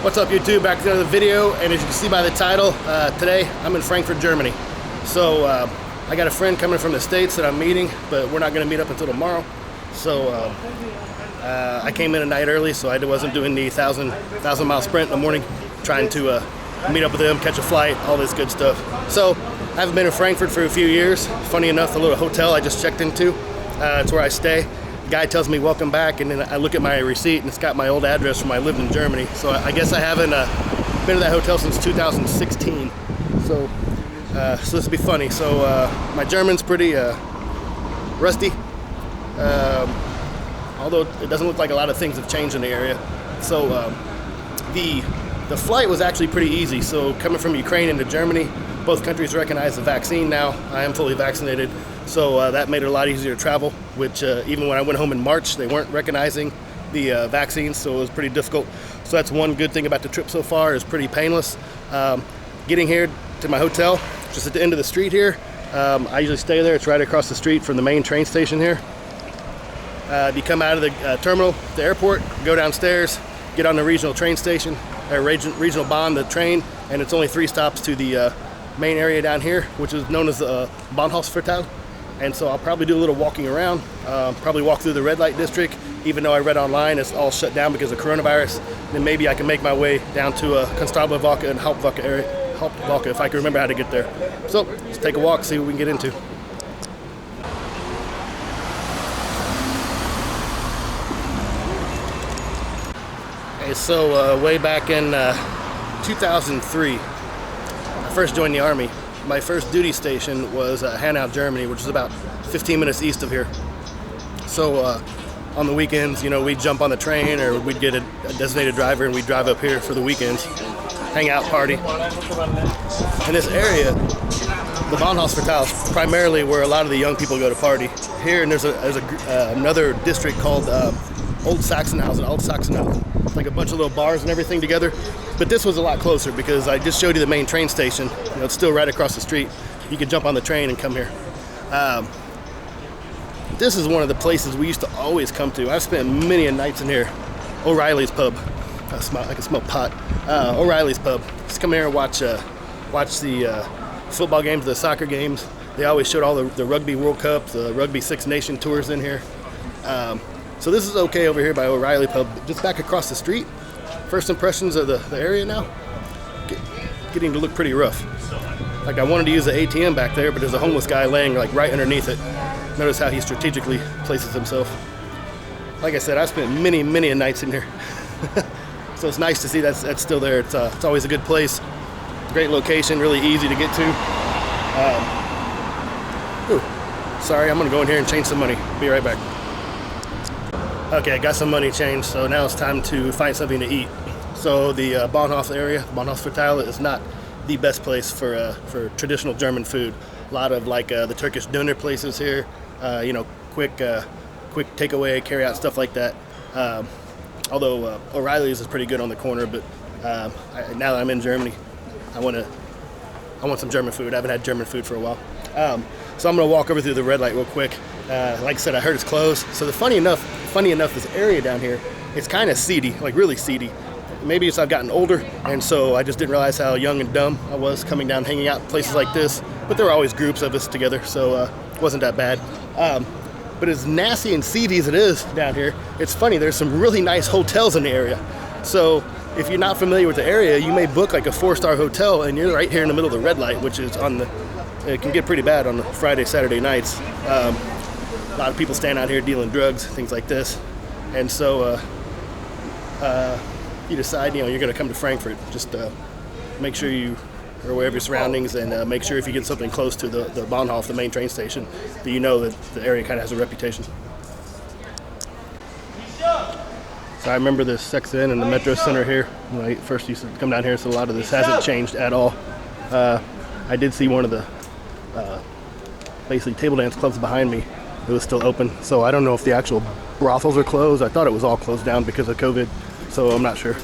What's up, YouTube? Back to another video, and as you can see by the title, today I'm in Frankfurt, Germany. So I got a friend coming from the States that I'm meeting, but we're not going to meet up until tomorrow. So I came in a night early, so I wasn't doing the 1,000 mile sprint in the morning, trying to meet up with him, catch a flight, all this good stuff. So I haven't been in Frankfurt for a few years. Funny enough, the little hotel I just checked into, it's where I stay. Guy tells me welcome back, and then I look at my receipt and it's got my old address from when I lived in Germany. So I guess I haven't been to that hotel since 2016. So this will be funny. So my German's pretty rusty, although it doesn't look like a lot of things have changed in the area. So the flight was actually pretty easy. So coming from Ukraine into Germany, both countries recognize the vaccine now. I am fully vaccinated. So that made it a lot easier to travel, which even when I went home in March, they weren't recognizing the vaccines, so it was pretty difficult. So that's one good thing about the trip so far, is pretty painless. Getting here to my hotel, just at the end of the street here, I usually stay there. It's right across the street from the main train station here. You come out of the terminal, the airport, go downstairs, get on the regional train station, or regional Bahn, the train, and it's only 3 stops to the main area down here, which is known as the Banhof. And so I'll probably do a little walking around, probably walk through the red light district, even though I read online it's all shut down because of coronavirus. Then maybe I can make my way down to Konstoblerwache and Hauptwache area, Hauptwache, if I can remember how to get there. So let's take a walk, see what we can get into. Okay, so way back in 2003, I first joined the Army. My first duty station was Hanau, Germany, which is about 15 minutes east of here. So on the weekends, you know, we'd jump on the train, or we'd get a designated driver and we'd drive up here for the weekends, hang out, party. In this area, the Banhof is primarily where a lot of the young people go to party. Here, and there's another district called Old Sachsenhausen. It's like a bunch of little bars and everything together. But this was a lot closer because I just showed you the main train station. You know, it's still right across the street. You can jump on the train and come here. This is one of the places we used to always come to. I've spent many a nights in here. O'Reilly's pub. I can smell pot. O'Reilly's pub. Just come here and watch the football games, the soccer games. They always showed all the Rugby World Cup, the Rugby Six Nation tours in here. So this is okay over here by O'Reilly pub. Just back across the street. First impressions of the area now, getting to look pretty rough. Like, I wanted to use the ATM back there, but there's a homeless guy laying like right underneath it. Notice how he strategically places himself. Like I said, I spent many nights in here. So it's nice to see that's still there. It's always a good place. Great location, really easy to get to. Sorry, I'm gonna go in here and change some money. Be right back. Okay, I got some money changed, so now it's time to find something to eat. So the Banhof area, Banhof is not the best place for traditional German food. A lot of like the Turkish dinner places here, you know, quick takeaway, carry out stuff like that. Although O'Reilly's is pretty good on the corner, but now that I'm in Germany, I want some German food. I haven't had German food for a while. So I'm gonna walk over through the red light real quick. Like I said, I heard it's closed. So funny enough, this area down here, it's kind of seedy, like really seedy. Maybe it's I've gotten older, and so I just didn't realize how young and dumb I was coming down, hanging out in places like this. But there were always groups of us together, so it wasn't that bad. But as nasty and seedy as it is down here, it's funny, there's some really nice hotels in the area. So if you're not familiar with the area, you may book like a 4-star hotel, and you're right here in the middle of the red light, which is it can get pretty bad on the Friday, Saturday nights. A lot of people stand out here dealing drugs, things like this. And so you decide, you know, you're going to come to Frankfurt. Just make sure you are aware of your surroundings, and make sure if you get something close to the Bahnhof, the main train station, that you know that the area kind of has a reputation. So I remember the Sex Inn and the Metro Center here when I first used to come down here, so a lot of this hasn't changed at all. I did see one of the basically table dance clubs behind me. It was still open, so I don't know if the actual brothels are closed. I thought it was all closed down because of COVID, so I'm not sure.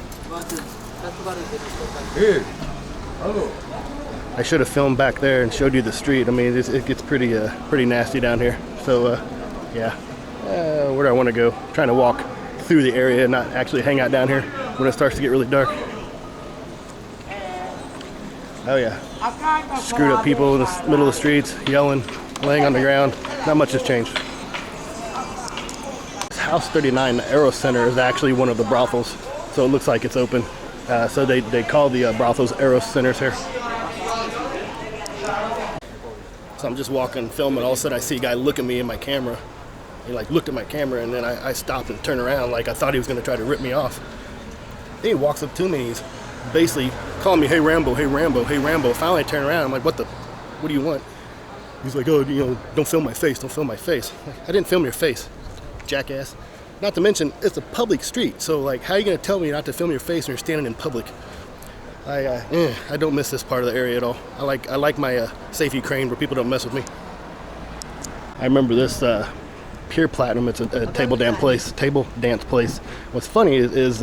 I should have filmed back there and showed you the street. I mean, it gets pretty nasty down here. So yeah, where do I want to go? I'm trying to walk through the area and not actually hang out down here when it starts to get really dark. Oh yeah. Screwed up people in the middle of the streets, yelling, laying on the ground. Not much has changed. House 39, the Aero Center, is actually one of the brothels, so it looks like it's open. So they call the brothels Aero Centers here. So I'm just walking, filming. All of a sudden I see a guy look at me in my camera. He like looked at my camera, and then I stopped and turned around like I thought he was going to try to rip me off. Then he walks up to me, and he's basically calling me, "Hey Rambo, hey Rambo, hey Rambo." Finally I turn around, I'm like, what do you want? He's like, "Oh, you know, don't film my face, don't film my face." Like, I didn't film your face, jackass. Not to mention, it's a public street, so like, how are you going to tell me not to film your face when you're standing in public? I don't miss this part of the area at all. I like my safe Ukraine where people don't mess with me. I remember this Pure Platinum. It's a table dance place. What's funny is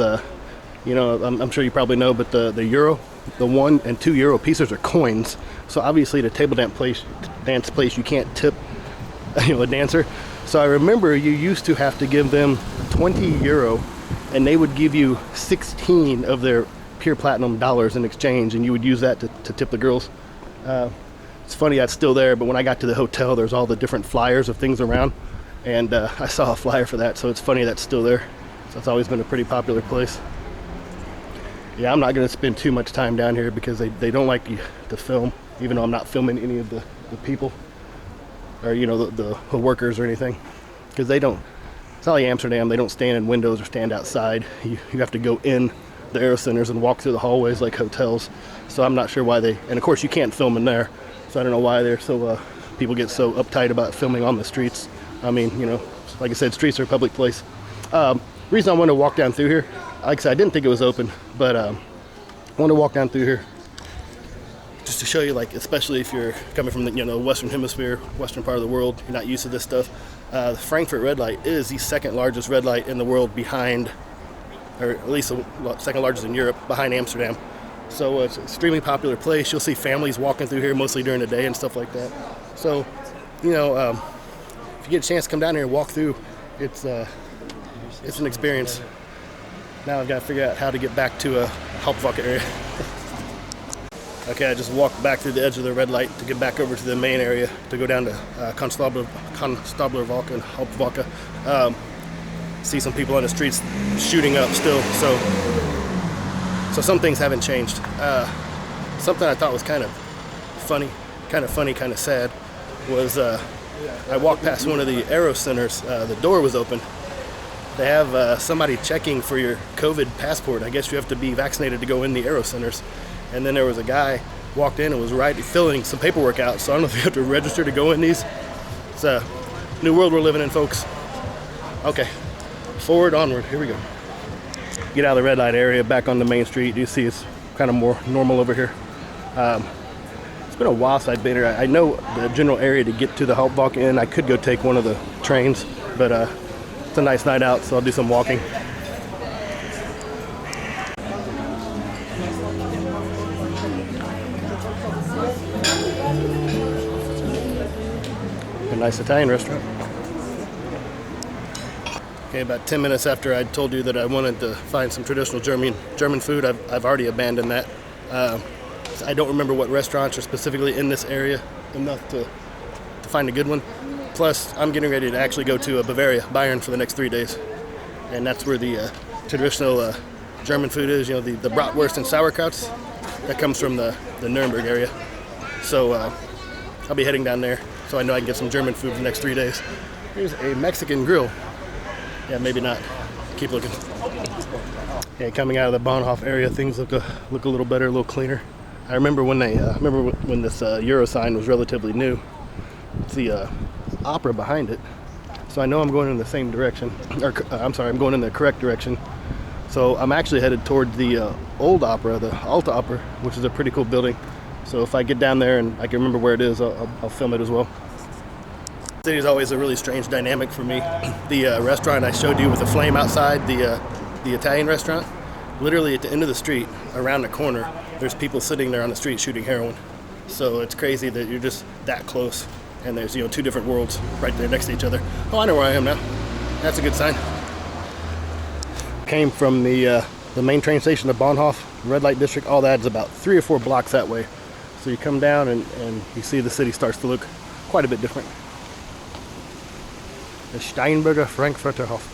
you know, I'm sure you probably know, but the euro, the 1 and 2 euro pieces are coins. So obviously the table dance place, you can't tip, you know, a dancer. So I remember you used to have to give them 20 euro, and they would give you 16 of their Pure Platinum dollars in exchange, and you would use that to tip the girls. It's funny that's still there, but when I got to the hotel, there's all the different flyers of things around, and I saw a flyer for that, so it's funny that's still there. So it's always been a pretty popular place. Yeah, I'm not going to spend too much time down here because they don't like you to film, even though I'm not filming any of the people or, you know, the workers or anything, because they don't. It's not like Amsterdam. They don't stand in windows or stand outside. You have to go in the Aero Centers and walk through the hallways like hotels. So I'm not sure why they, and of course you can't film in there, so I don't know why they're so people get so uptight about filming on the streets. I mean, you know, like I said, streets are a public place. Reason I wanted to walk down through here, like I said, I didn't think it was open, but I wanted to walk down through here just to show you, like, especially if you're coming from the, you know, Western Hemisphere, Western part of the world, you're not used to this stuff. The Frankfurt red light is the second largest red light in the world behind, or at least the second largest in Europe, behind Amsterdam. So it's an extremely popular place. You'll see families walking through here mostly during the day and stuff like that. So, you know, if you get a chance to come down here and walk through, it's an experience. Now I've got to figure out how to get back to a Hauptwache area. Okay, I just walked back through the edge of the red light to get back over to the main area to go down to Konstoblerwache and Hauptwache. See some people on the streets shooting up still, so some things haven't changed. Something I thought was kind of funny, kind of sad, was I walked past one of the Aero Centers. The door was open. They have somebody checking for your COVID passport. I guess you have to be vaccinated to go in the Aero Centers. And then there was a guy walked in and was filling some paperwork out. So I don't know if you have to register to go in these. It's a new world we're living in, folks. Okay, forward, onward. Here we go. Get out of the red light area, back on the main street. You see it's kind of more normal over here. It's been a while since I've been here. I know the general area to get to the Hauptwache Inn. I could go take one of the trains, but it's a nice night out, so I'll do some walking. A nice Italian restaurant. Okay, about 10 minutes after I told you that I wanted to find some traditional German food, I've already abandoned that. I don't remember what restaurants are specifically in this area enough to find a good one. Plus, I'm getting ready to actually go to Bayern for the next 3 days. And that's where the traditional German food is, you know, the bratwurst and sauerkrauts. That comes from the Nuremberg area. So I'll be heading down there, so I know I can get some German food for the next 3 days. Here's a Mexican grill. Yeah, maybe not. Keep looking. Yeah, coming out of the Banhof area, things look a little better, a little cleaner. I remember when when this Euro sign was relatively new. It's the opera behind it, so I know I'm going in the same direction. I'm going in the correct direction. So I'm actually headed toward the old opera, the Alta Opera, which is a pretty cool building. So if I get down there and I can remember where it is, I'll film it as well. The city is always a really strange dynamic for me. The restaurant I showed you with the flame outside, the Italian restaurant, literally at the end of the street, around the corner, there's people sitting there on the street shooting heroin. So it's crazy that you're just that close, and there's, you know, two different worlds right there next to each other. Oh, I know where I am now. That's a good sign. Came from the main train station to Banhof, red light district. All that is about 3 or 4 blocks that way. So you come down and you see the city starts to look quite a bit different. The Steinberger Frankfurter Hof.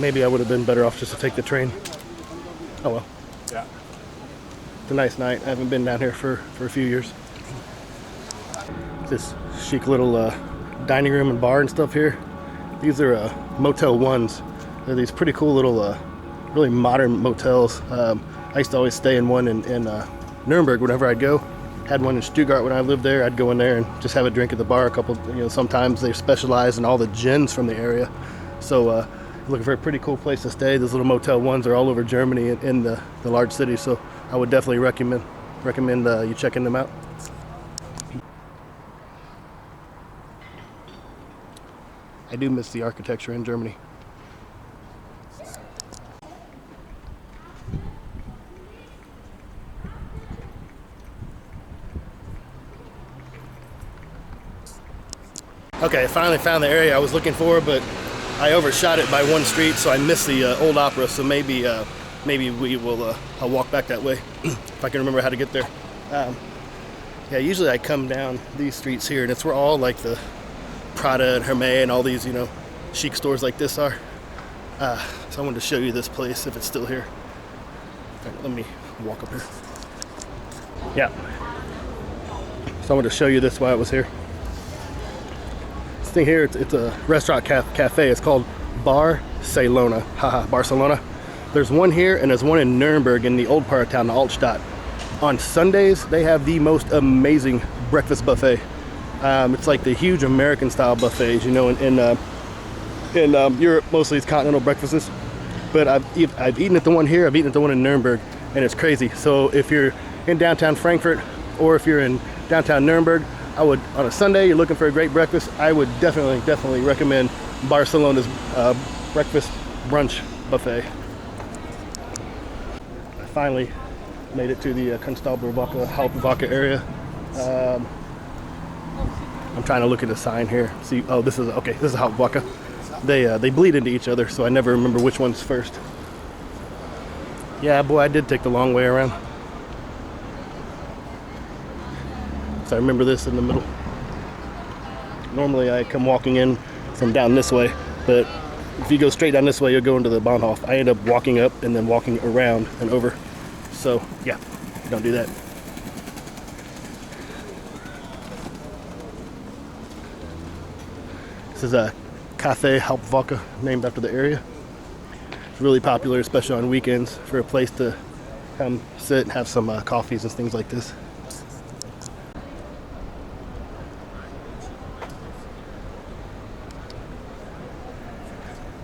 Maybe I would have been better off just to take the train. Oh well. Yeah. It's a nice night. I haven't been down here for a few years. This chic little dining room and bar and stuff here. These are Motel 1s. They're these pretty cool little, really modern motels. I used to always stay in one in Nuremberg whenever I'd go. Had one in Stuttgart when I lived there. I'd go in there and just have a drink at the bar. Sometimes they specialize in all the gins from the area. So looking for a pretty cool place to stay. Those little Motel 1s are all over Germany in the large cities, so I would definitely recommend you checking them out. I do miss the architecture in Germany. Okay, I finally found the area I was looking for, but I overshot it by one street, so I missed the old opera. So maybe we will. I'll walk back that way if I can remember how to get there. Yeah, usually I come down these streets here, and it's where all like the Prada and Hermès and all these chic stores like this are. So I wanted to show you this place if it's still here. Right, let me walk up here. Yeah. So I wanted to show you this while I was here. Thing here, it's a restaurant cafe. It's called Barcelona. Haha, Barcelona. There's one here and there's one in Nuremberg in the old part of town, the Altstadt. On Sundays, they have the most amazing breakfast buffet. It's like the huge American style buffets, in Europe, mostly it's continental breakfasts. But I've eaten at the one here, I've eaten at the one in Nuremberg, and it's crazy. So if you're in downtown Frankfurt or if you're in downtown Nuremberg, I would, on a Sunday, you're looking for a great breakfast, I would definitely recommend Barcelona's breakfast brunch buffet. I finally made it to the Konstoblerwache, Hauptwache area. I'm trying to look at the sign here. See, oh, this is Hauptwache. They bleed into each other, so I never remember which one's first. Yeah, boy, I did take the long way around. I remember this in the middle. Normally I come walking in from down this way, but if you go straight down this way, you'll go into the Banhof. I end up walking up and then walking around and over. So yeah, don't do that. This is a Cafe Hauptwache, named after the area. It's really popular, especially on weekends, for a place to come sit and have some coffees and things like this.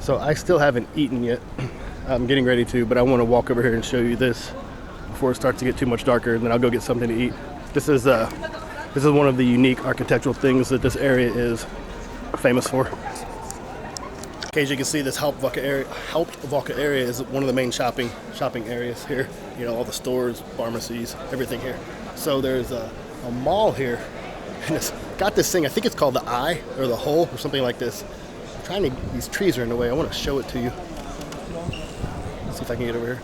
So I still haven't eaten yet. I'm getting ready to, but I want to walk over here and show you this before it starts to get too much darker, and then I'll go get something to eat. This is one of the unique architectural things that this area is famous for. Okay, as you can see, this Hauptwache area is one of the main shopping areas here. All the stores, pharmacies, everything here. So there's a mall here, and it's got this thing. I think it's called the Eye or the Hole or something like this. These trees are in the way. I want to show it to you. Let's see if I can get over here.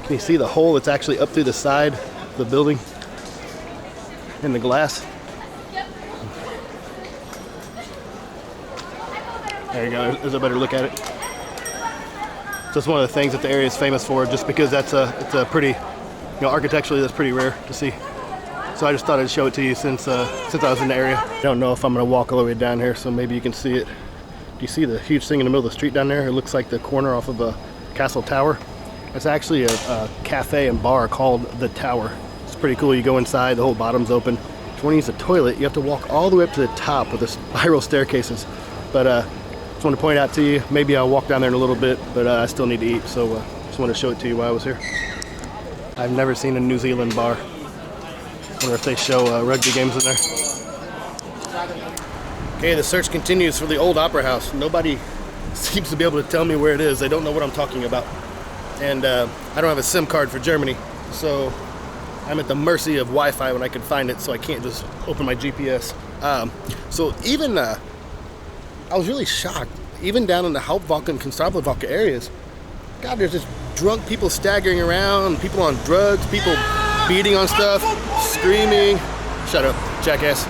Can you see the hole that's actually up through the side of the building in the glass? There you go. There's a better look at it. So it's one of the things that the area is famous for, just because it's a pretty, architecturally that's pretty rare to see. So I just thought I'd show it to you since I was in the area. I don't know if I'm gonna walk all the way down here, so maybe you can see it. Do you see the huge thing in the middle of the street down there? It looks like the corner off of a castle tower. It's actually a cafe and bar called The Tower. It's pretty cool. You go inside, the whole bottom's open. If you want to use the toilet, you have to walk all the way up to the top with the spiral staircases. But just want to point out to you, maybe I'll walk down there in a little bit, but I still need to eat, so just want to show it to you while I was here. I've never seen a New Zealand bar. Wonder if they show rugby games in there. Okay, the search continues for the old opera house. Nobody seems to be able to tell me where it is. They don't know what I'm talking about. And I don't have a SIM card for Germany, so I'm at the mercy of Wi-Fi when I can find it, so I can't just open my GPS. So even, I was really shocked, even down in the Hauptwache and Konstoblerwache areas, God, there's just drunk people staggering around, people on drugs, people beating on stuff, screaming. Shut up, jackass.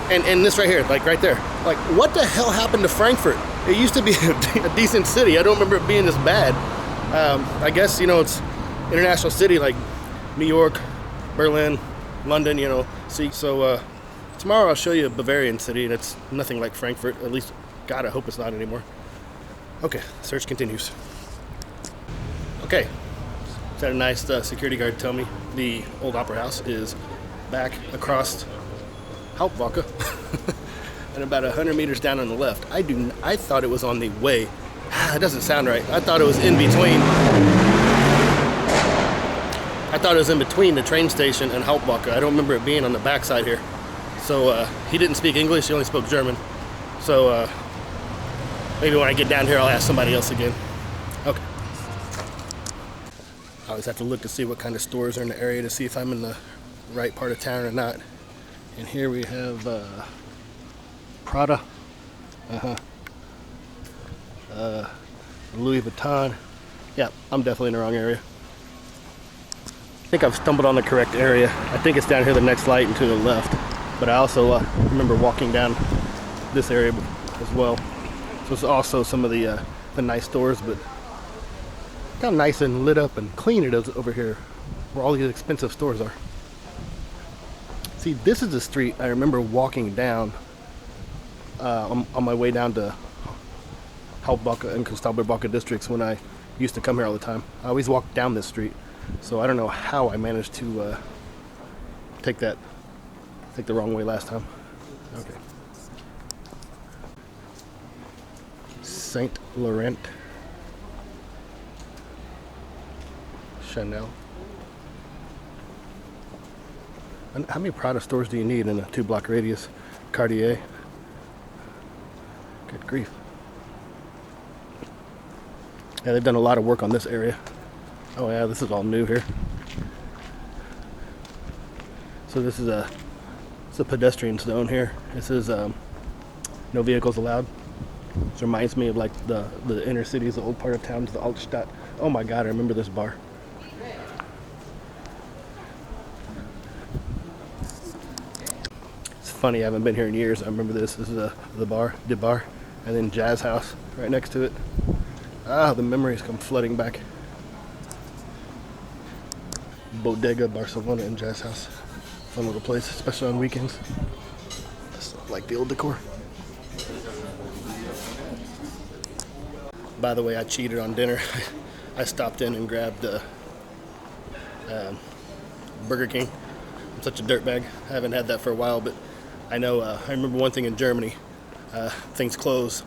And this right here, like right there. Like, what the hell happened to Frankfurt? It used to be a decent city. I don't remember it being this bad. I guess, it's international city like New York, Berlin, London, See, so tomorrow I'll show you a Bavarian city, and it's nothing like Frankfurt. At least, God, I hope it's not anymore. Okay, search continues. Okay, just had a nice security guard tell me the old opera house is back across Hauptwache and about 100 meters down on the left. I thought it was on the way. It doesn't sound right. I thought it was in between. I thought it was in between the train station and Hauptwache. I don't remember it being on the backside here. So he didn't speak English. He only spoke German. So maybe when I get down here, I'll ask somebody else again. Okay. I always have to look to see what kind of stores are in the area to see if I'm in the right part of town or not. And here we have Prada, Louis Vuitton. Yeah, I'm definitely in the wrong area. I think I've stumbled on the correct area. I think it's down here the next light and to the left. But I also remember walking down this area as well. So it's also some of the nice stores, but look how nice and lit up and clean it is over here, where all these expensive stores are. See, this is the street I remember walking down on my way down to Hauptwache and Konstoblerwache districts when I used to come here all the time. I always walked down this street, so I don't know how I managed to take the wrong way last time. Okay. Saint Laurent, Chanel. And how many Prada stores do you need in a 2-block radius? Cartier. Good grief. Yeah, they've done a lot of work on this area. Oh yeah, this is all new here. So this is it's a pedestrian zone here. This is no vehicles allowed. This reminds me of like the inner cities, the old part of towns, the Altstadt. Oh my God, I remember this bar. It's funny, I haven't been here in years. I remember this. This is the bar, and then Jazz House right next to it. Ah, the memories come flooding back. Bodega Barcelona and Jazz House. Fun little place, especially on weekends. Just like the old decor. By the way, I cheated on dinner. I stopped in and grabbed Burger King. I'm such a dirtbag. I haven't had that for a while, but I know, I remember one thing in Germany, things close,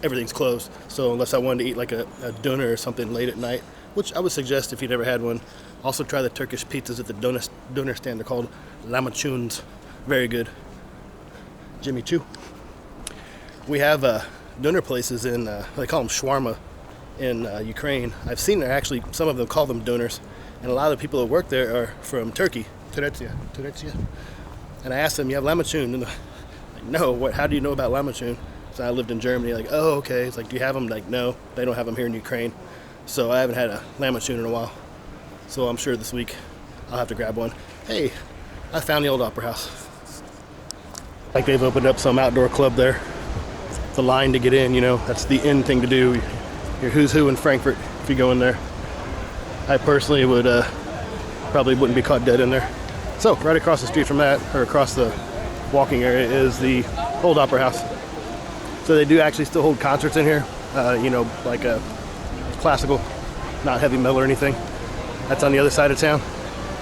everything's closed. So unless I wanted to eat like a doner or something late at night, which I would suggest if you've never had one, also try the Turkish pizzas at the doner stand. They're called lahmacuns. Very good. Jimmy Choo. We have doner places in, they call them shawarma in Ukraine. I've seen actually, some of them call them doners. And a lot of the people that work there are from Turkey. Turecia. And I asked them, you have lahmacun? And they're like, no, how do you know about lahmacun? So I lived in Germany, like, oh, okay. It's like, do you have them? Like, no, they don't have them here in Ukraine. So I haven't had a lahmacun in a while. So I'm sure this week I'll have to grab one. Hey, I found the old opera house. Like they've opened up some outdoor club there. The line to get in, that's the in thing to do. Your who's who in Frankfurt if you go in there. I personally would probably wouldn't be caught dead in there. So right across the street from that, or across the walking area, is the old opera house. So they do actually still hold concerts in here, like a classical, not heavy metal or anything. That's on the other side of town.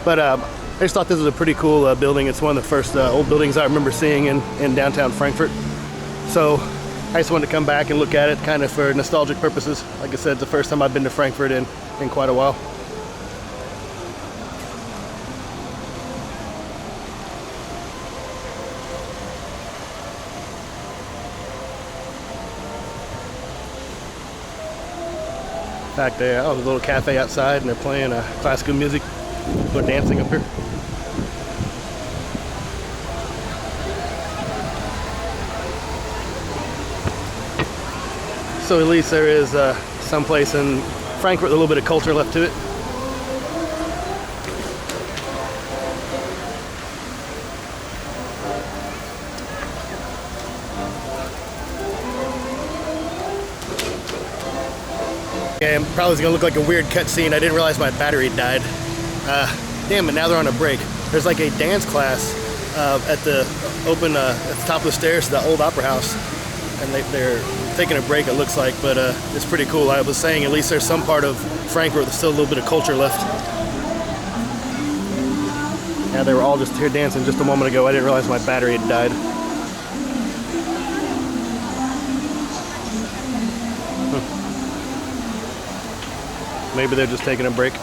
But I just thought this was a pretty cool building. It's one of the first old buildings I remember seeing in downtown Frankfurt. So I just wanted to come back and look at it kind of for nostalgic purposes. Like I said, it's the first time I've been to Frankfurt in quite a while. In fact, they have a little cafe outside and they're playing classical music. People are dancing up here. So at least there is some place in Frankfurt with a little bit of culture left to it. Okay, I'm probably gonna look like a weird cutscene. I didn't realize my battery died. Damn it, now they're on a break. There's like a dance class at the top of the stairs to the old opera house. And they're taking a break, it looks like, but it's pretty cool. I was saying at least there's some part of Frankfurt with still a little bit of culture left. Yeah, they were all just here dancing just a moment ago. I didn't realize my battery had died. Maybe they're just taking a break.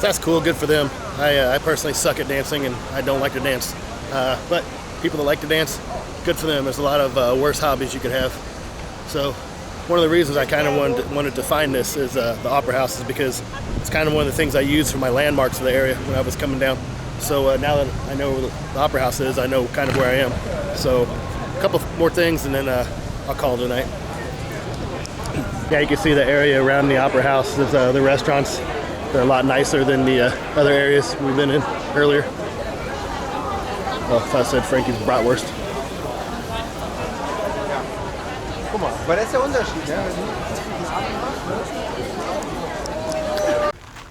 That's cool, good for them. I personally suck at dancing and I don't like to dance. But people that like to dance, good for them. There's a lot of worse hobbies you could have. So one of the reasons I kind of wanted to find this is the Opera House is because it's kind of one of the things I use for my landmarks of the area when I was coming down. So now that I know where the Opera House is, I know kind of where I am. So a couple more things and then I'll call it a night. Yeah, you can see the area around the Opera House. There's the restaurants. They're a lot nicer than the other areas we've been in earlier. Oh, I said Frankie's bratwurst.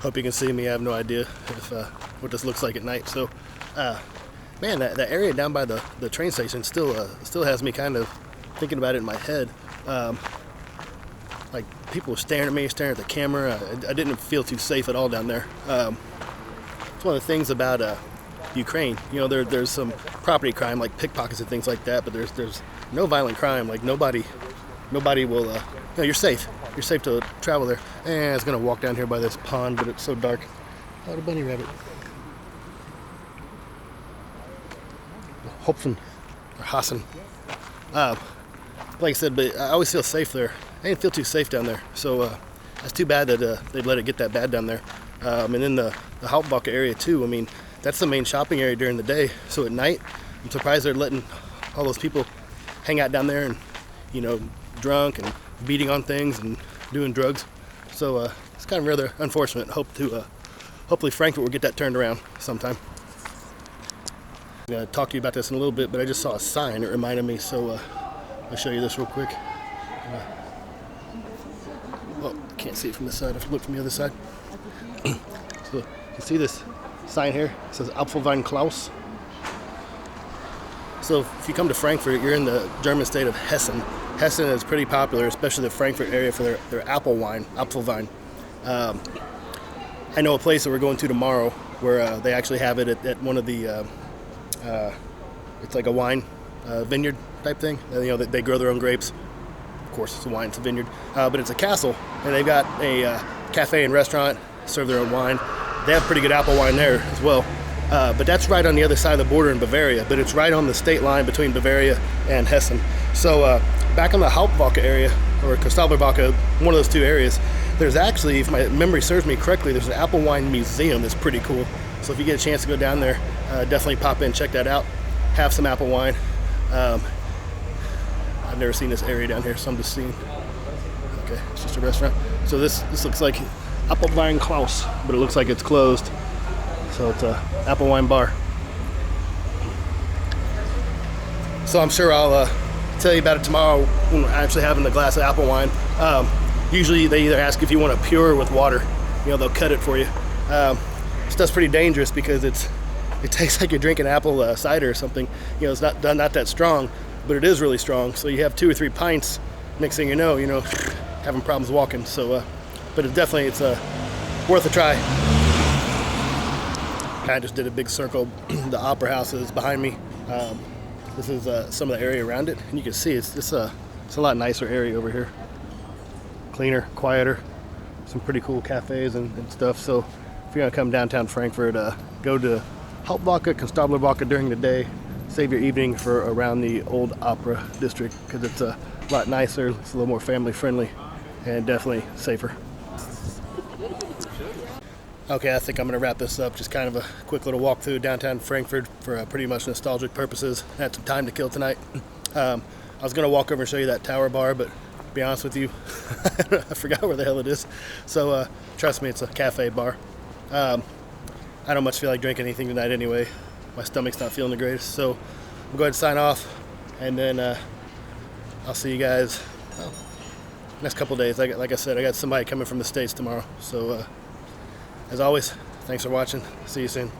Hope you can see me. I have no idea if what this looks like at night. So, man, that area down by the train station still has me kind of thinking about it in my head. Like people were staring at me, staring at the camera. I didn't feel too safe at all down there. It's one of the things about Ukraine. You know, there's some property crime like pickpockets and things like that, but there's no violent crime. Like nobody will. You know, you're safe. You're safe to travel there. And I was gonna walk down here by this pond, but it's so dark. Oh, the bunny rabbit. Hopfen or Hassan. Like I said, but I always feel safe there. I didn't feel too safe down there, so that's too bad that they've let it get that bad down there. And then the Hauptwache area too. I mean, that's the main shopping area during the day. So at night, I'm surprised they're letting all those people hang out down there and, you know, drunk and beating on things and doing drugs. So it's kind of rather unfortunate. Hopefully Frankfurt will get that turned around sometime. I'm gonna talk to you about this in a little bit, but I just saw a sign. It reminded me, so I'll show you this real quick. Well, I can't see it from this side. I have to look from the other side. So you can see this sign here. It says Apfelwein Klaus. So if you come to Frankfurt, you're in the German state of Hessen. Hessen is pretty popular, especially the Frankfurt area, for their apple wine, Apfelwein. I know a place that we're going to tomorrow where they actually have it at one of the, it's like a wine vineyard type thing. You know, they grow their own grapes. Of course, it's a wine, it's a vineyard, but it's a castle, and they've got a cafe and restaurant, serve their own wine. They have pretty good apple wine there as well, but that's right on the other side of the border in Bavaria, but it's right on the state line between Bavaria and Hessen. So back on the Hauptwache area, or Konstoblerwache, one of those two areas, there's actually, if my memory serves me correctly, there's an apple wine museum that's pretty cool. So if you get a chance to go down there, definitely pop in, check that out, have some apple wine. I've never seen this area down here, so I'm just seeing. Okay, it's just a restaurant. So this looks like Apfelwein Klaus, but it looks like it's closed. So it's a apple wine bar. So I'm sure I'll tell you about it tomorrow when we're actually having the glass of apple wine. Usually they either ask if you want it pure or with water. You know, they'll cut it for you. Stuff's pretty dangerous because it's it tastes like you're drinking apple cider or something. You know, it's not that strong, but it is really strong. So you have 2 or 3 pints, next thing you know, having problems walking. So, but it's worth a try. I just did a big circle. The Opera House is behind me. This is some of the area around it, and you can see it's a lot nicer area over here. Cleaner, quieter, some pretty cool cafes and stuff. So if you're gonna come downtown Frankfurt, go to Hauptwache, Konstoblerwache during the day. Save your evening for around the old opera district because it's a lot nicer, it's a little more family friendly, and definitely safer. Okay, I think I'm going to wrap this up. Just kind of a quick little walk through downtown Frankfurt for pretty much nostalgic purposes. I had some time to kill tonight. I was going to walk over and show you that tower bar, but to be honest with you, I forgot where the hell it is. So trust me, it's a cafe bar. I don't much feel like drinking anything tonight anyway. My stomach's not feeling the greatest. So I'm going to sign off, and then I'll see you guys next couple days. Like I said, I got somebody coming from the States tomorrow. So as always, thanks for watching. See you soon.